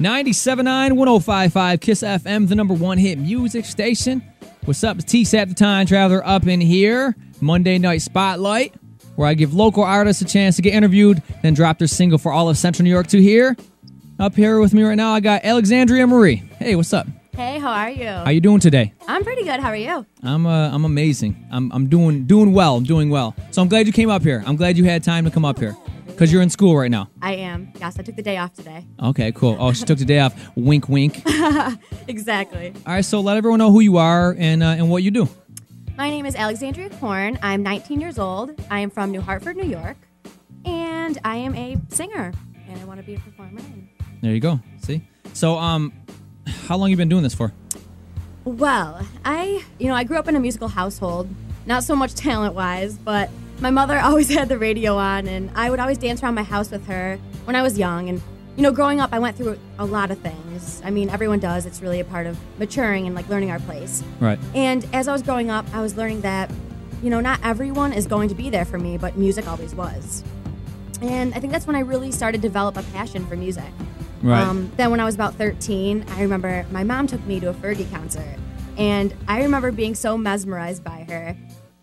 97.9, 105.5, KISS FM, the number one hit music station. What's up? It's Tsap, the Time Traveler, up in here. Monday Night Spotlight, where I give local artists a chance to get interviewed, then drop their single for all of Central New York to hear. Up here with me right now, I got Alexandria Marie. Hey, what's up? Hey, how are you? How you doing today? I'm pretty good. How are you? I'm amazing. I'm doing well. I'm doing well. So I'm glad you came up here. I'm glad you had time to come up here. Because you're in school right now. I am. Yes, I took the day off today. Okay, cool. Oh, she took the day off. Wink, wink. Exactly. All right, so let everyone know who you are and what you do. My name is Alexandria Corn. I'm 19 years old. I am from New Hartford, New York. And I am a singer. And I want to be a performer. There you go. See? So, how long you been doing this for? Well, I grew up in a musical household. Not so much talent-wise, but my mother always had the radio on, and I would always dance around my house with her when I was young. And, growing up, I went through a lot of things. I mean, everyone does. It's really a part of maturing and, learning our place. Right. And as I was growing up, I was learning that, not everyone is going to be there for me, but music always was. And I think that's when I really started to develop a passion for music. Right. Then when I was about 13, I remember my mom took me to a Fergie concert. And I remember being so mesmerized by her.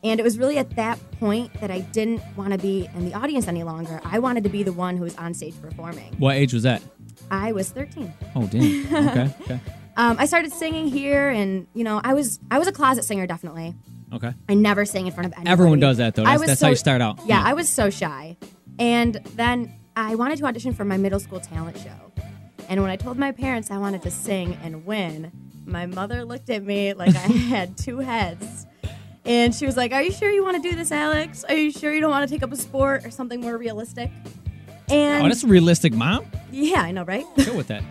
And it was really at that point that I didn't want to be in the audience any longer. I wanted to be the one who was on stage performing. What age was that? I was 13. Oh, damn. Okay. I started singing here, and I was a closet singer, definitely. Okay. I never sang in front of anybody. Everyone does that, though. That's how you start out. Yeah, I was so shy. And then I wanted to audition for my middle school talent show. And when I told my parents I wanted to sing and win, my mother looked at me like I had two heads. And she was like, "Are you sure you want to do this, Alex? Are you sure you don't want to take up a sport or something more realistic?" And that's realistic, Mom. Yeah, I know, right? Go with that.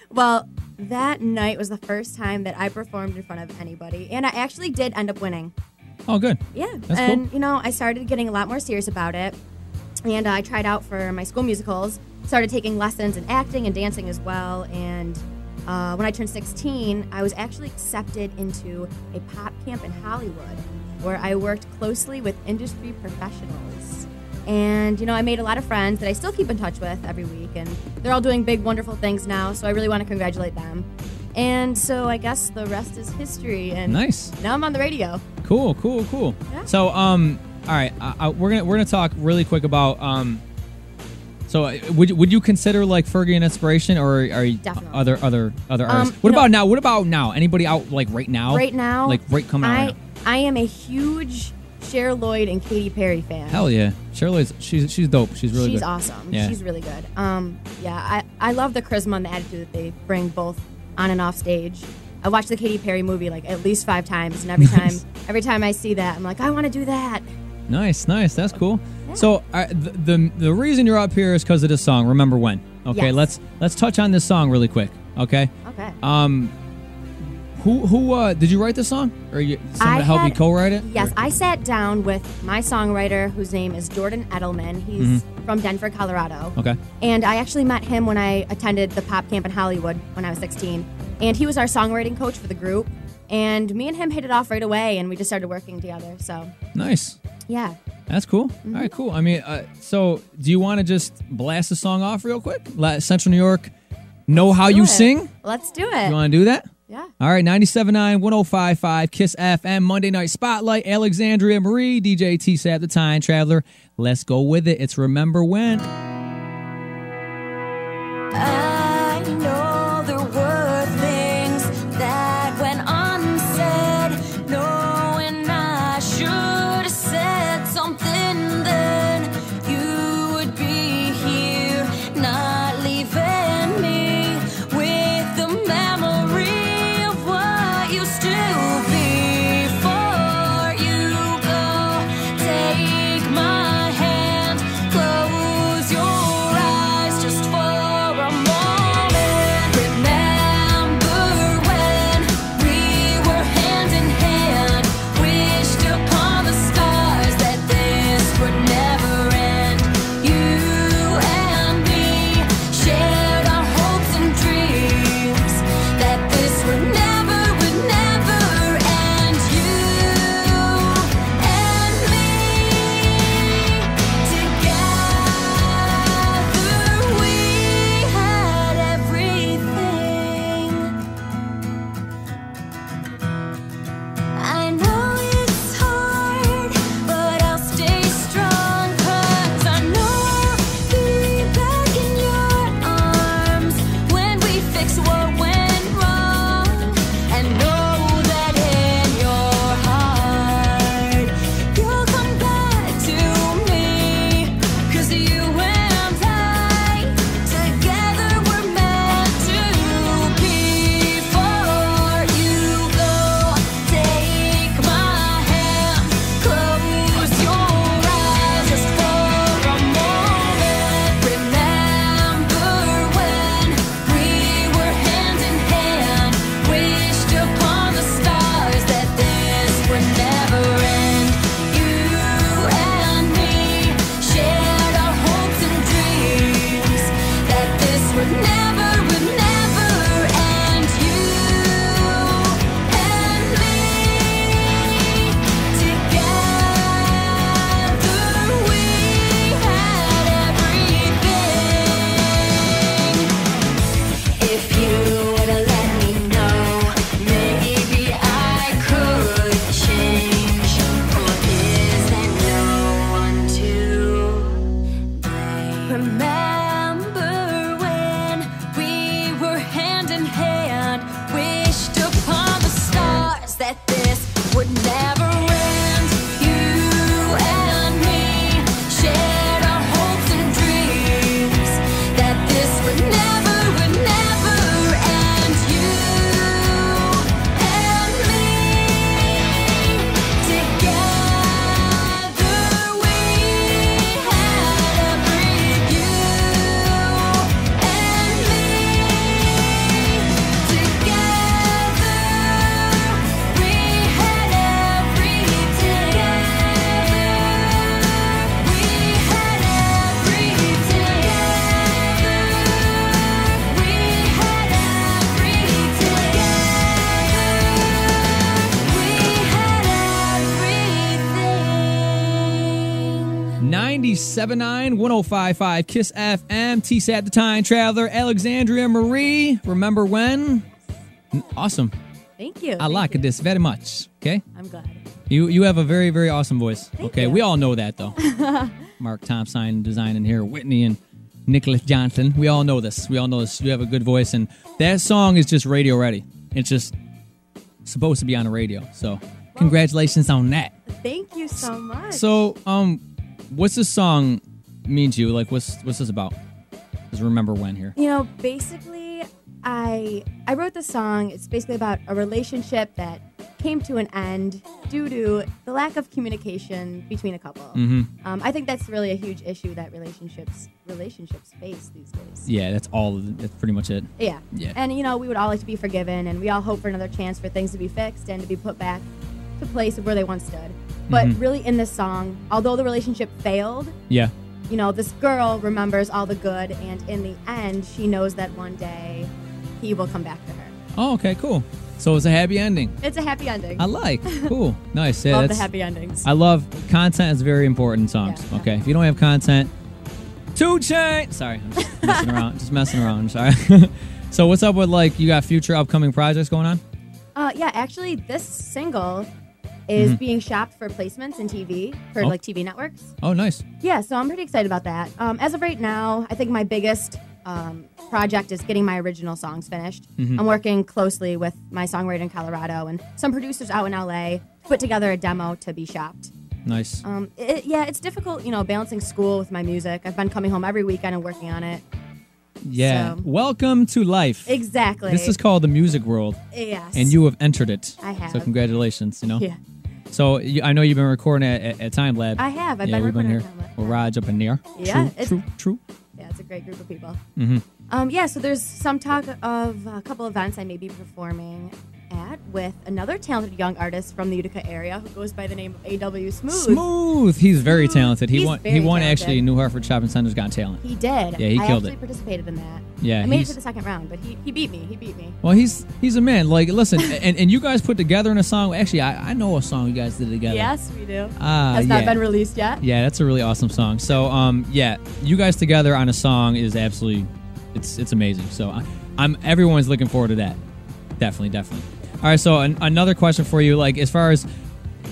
Well, that night was the first time that I performed in front of anybody, and I actually did end up winning. Oh, good. Yeah. That's and, cool. I started getting a lot more serious about it, and I tried out for my school musicals, started taking lessons in acting and dancing as well, and when I turned 16, I was actually accepted into a pop camp in Hollywood, where I worked closely with industry professionals. And, I made a lot of friends that I still keep in touch with every week, and they're all doing big, wonderful things now, so I really want to congratulate them. And so I guess the rest is history, and nice. Now I'm on the radio. Cool. Yeah. So, all right, we're gonna talk really quick about So would you consider Fergie an inspiration, or are you Definitely. other artists? What about now? What about now? Anybody out right now? Right now, coming out right now? I am a huge Cher Lloyd and Katy Perry fan. Hell yeah, Cher Lloyd's she's dope. She's really good. She's awesome. Yeah. She's really good. I love the charisma and the attitude that they bring both on and off stage. I watched the Katy Perry movie at least 5 times, and every time I see that, I'm like, I want to do that. Nice. That's cool. Yeah. So the reason you're up here is because of this song, Remember When. Okay, yes. let's touch on this song really quick. Okay. Okay. Who did you write this song, or someone help you co-write it? Yes, or? I sat down with my songwriter, whose name is Jordan Edelman. He's from Denver, Colorado. Okay. And I actually met him when I attended the pop camp in Hollywood when I was 16. And he was our songwriting coach for the group. And me and him hit it off right away, and we just started working together. So nice. Yeah. That's cool. All right, cool. I mean, so do you want to just blast the song off real quick? Let Central New York know how you sing? Let's do it. You want to do that? Yeah. All right, 97.9, 105.5, KISS FM, Monday Night Spotlight, Alexandria Marie, DJ Tsap, the Time Traveler. Let's go with it. It's Remember When. I know there were things that went unsaid, knowing I should have said something then. You would be here, not leaving me with the memory of what used to be. Before you go, take my hand, close your 97.9, 105.5 Kiss FM, Tsap the Time Traveler, Alexandria Marie. Remember when? Awesome. Thank you. I like this very much. Okay? I'm glad. You have a very, very awesome voice. Thank okay, you. we all know that, though. Mark Thompson designing here, Whitney and Nicholas Johnson. We all know this. We all know this. You have a good voice, and that song is just radio ready. It's just supposed to be on the radio. So, congratulations on that. Thank you so much. So, what's this song mean to you? Like, what's this about? Just remember when here. You know, basically, I wrote the song. It's basically about a relationship that came to an end due to the lack of communication between a couple. Mm-hmm. I think that's really a huge issue that relationships face these days. Yeah, that's pretty much it. Yeah. Yeah. And, you know, we would all like to be forgiven, and we all hope for another chance for things to be fixed and to be put back to place of where they once stood. But really, in this song, although the relationship failed, Yeah. you know, this girl remembers all the good, and in the end, she knows that one day he will come back to her. Oh, okay, cool. So it's a happy ending. It's a happy ending. I like. Cool. Nice. Yeah, Love the happy endings. I love content is very important in songs. Yeah. Okay. If you don't have content, 2 Chainz. Sorry, I'm just messing around. Just messing around. I'm sorry. So what's up with, like, you got future upcoming projects going on? Yeah, actually, this single is being shopped for placements in TV, for like TV networks. Oh, nice. Yeah, so I'm pretty excited about that. As of right now, I think my biggest project is getting my original songs finished. I'm working closely with my songwriter in Colorado and some producers out in LA to put together a demo to be shopped. Nice. It's difficult, you know, balancing school with my music. I've been coming home every weekend and working on it. Yeah. So. Welcome to life. Exactly. This is called the music world. Yes. And you have entered it. I have. So congratulations, you know. Yeah. So I know you've been recording at Time Lab. I have. I've yeah, been we've been recording here. at Time Lab. With Raj up in there. Yeah, True. Yeah, it's a great group of people. Mm-hmm. Yeah, so there's some talk of a couple events I may be performing at with another talented young artist from the Utica area who goes by the name of A.W. Smooth. He's very talented. He He's won. very He won talented. actually New Hartford Shopping Center's Got Talent. He did. Yeah, he killed I it. actually participated in that. Yeah, I made it he's- to the second round, but he beat me. Well, he's a man. Like, listen, and you guys put together in a song. Actually, I know a song you guys did together. Yes, we do. yeah. Has not been released yet. Yeah, that's a really awesome song. So, yeah, you guys together on a song is absolutely, it's amazing. So, everyone's looking forward to that. Definitely. All right, so another question for you, like, as far as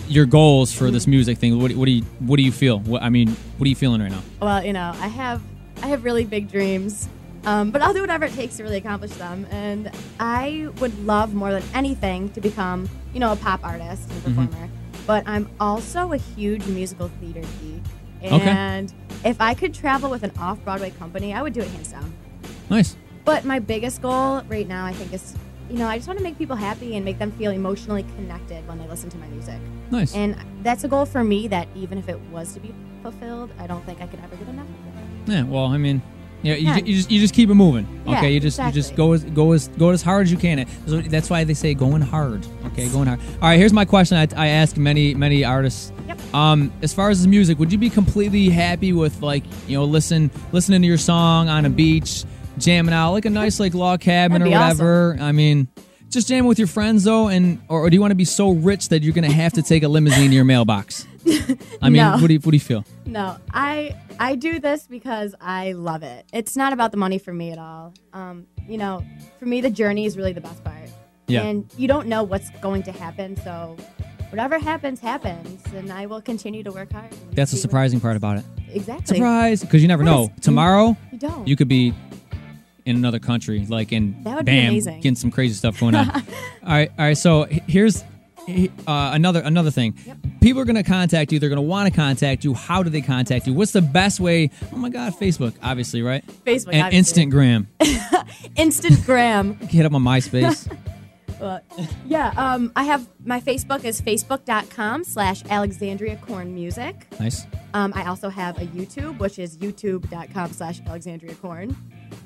your goals for this music thing, what do you feel? What are you feeling right now? Well, you know, I have really big dreams, but I'll do whatever it takes to really accomplish them. And I would love more than anything to become, you know, a pop artist and performer. But I'm also a huge musical theater geek. And if I could travel with an off-Broadway company, I would do it hands down. Nice. But my biggest goal right now, I think, is, you know, I just want to make people happy and make them feel emotionally connected when they listen to my music. Nice. And that's a goal for me that even if it was to be fulfilled, I don't think I could ever get enough of it. Yeah. Well, I mean, yeah, you just keep it moving. Yeah, Okay. You just go as hard as you can. So that's why they say going hard. Okay, going hard. All right. Here's my question. I ask many artists. Yep. As far as the music, would you be completely happy with, like, you know, listening to your song on a beach, jamming out like a nice, like, log cabin or That'd be whatever? awesome. I mean, just jamming with your friends though, or do you want to be so rich that you're gonna have to take a limousine to your mailbox? I mean, No. what do you feel? No, I do this because I love it. It's not about the money for me at all. You know, for me, the journey is really the best part. Yeah. And you don't know what's going to happen, so whatever happens, and I will continue to work hard. That's the surprising part about it. Exactly. Surprise, because you never know. Yes. Tomorrow, You don't. you could be in another country, like, and That would be bam, amazing. getting some crazy stuff going on. All right. So here's another thing. Yep. People are gonna contact you. They're gonna want to contact you. How do they contact you? What's the best way? Oh my God, Facebook, obviously, right? Facebook, and obviously. Instagram. Instagram. Hit up on MySpace. I have my Facebook is facebook.com/Alexandria Corn Music. Nice. I also have a YouTube, which is youtube.com/Alexandria Corn.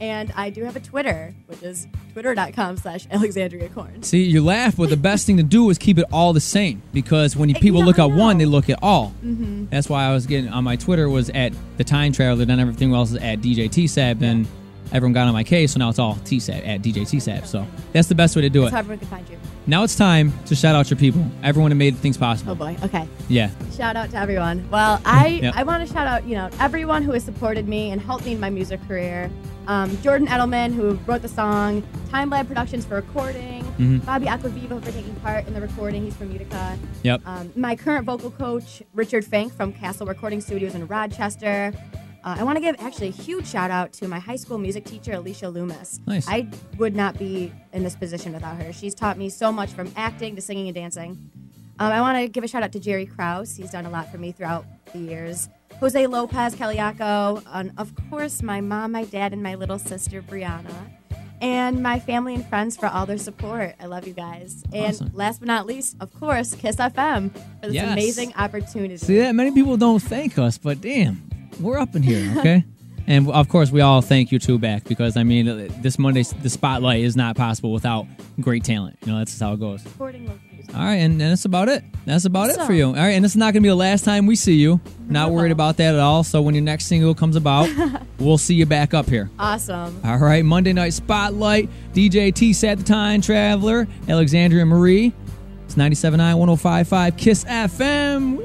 And I do have a Twitter, which is twitter.com/Alexandria Corn. See, you laugh, but the best thing to do is keep it all the same, because when people look I at one, know. they look at all. Mm-hmm. That's why I was getting on my Twitter was at the Time Traveler, then everything else is at DJ Tsap, and everyone got on my case, so now it's all Tsap at DJ Tsap. So that's the best way to do That's it. how everyone can find you. Now it's time to shout out your people, everyone who made things possible. Oh boy. Okay. Yeah. Shout out to everyone. Well, I Yep. I want to shout out, everyone who has supported me and helped me in my music career. Jordan Edelman, who wrote the song, Time Lab Productions for recording, Bobby Aquaviva for taking part in the recording. He's from Utica. Yep. My current vocal coach, Richard Fink from Castle Recording Studios in Rochester. I want to give actually a huge shout out to my high school music teacher, Alicia Loomis. Nice. I would not be in this position without her. She's taught me so much from acting to singing and dancing. I want to give a shout out to Jerry Krause. He's done a lot for me throughout the years. Jose Lopez Caliaco, and of course my mom, my dad, and my little sister Brianna, and my family and friends for all their support. I love you guys. And Awesome. last but not least, of course, Kiss FM for this Yes. amazing opportunity. See that? Many people don't thank us, but damn, we're up in here, okay? And of course, we all thank you two back because, I mean, this Monday, the spotlight is not possible without great talent. That's just how it goes. Supporting local music. All right, and that's about it. That's about it So- for you. All right, and this is not going to be the last time we see you. Not worried about that at all. So when your next single comes about, we'll see you back up here. Awesome. All right, Monday Night Spotlight, DJ Tsap the Time Traveler, Alexandria Marie. It's 97.9, 105.5 KISS FM.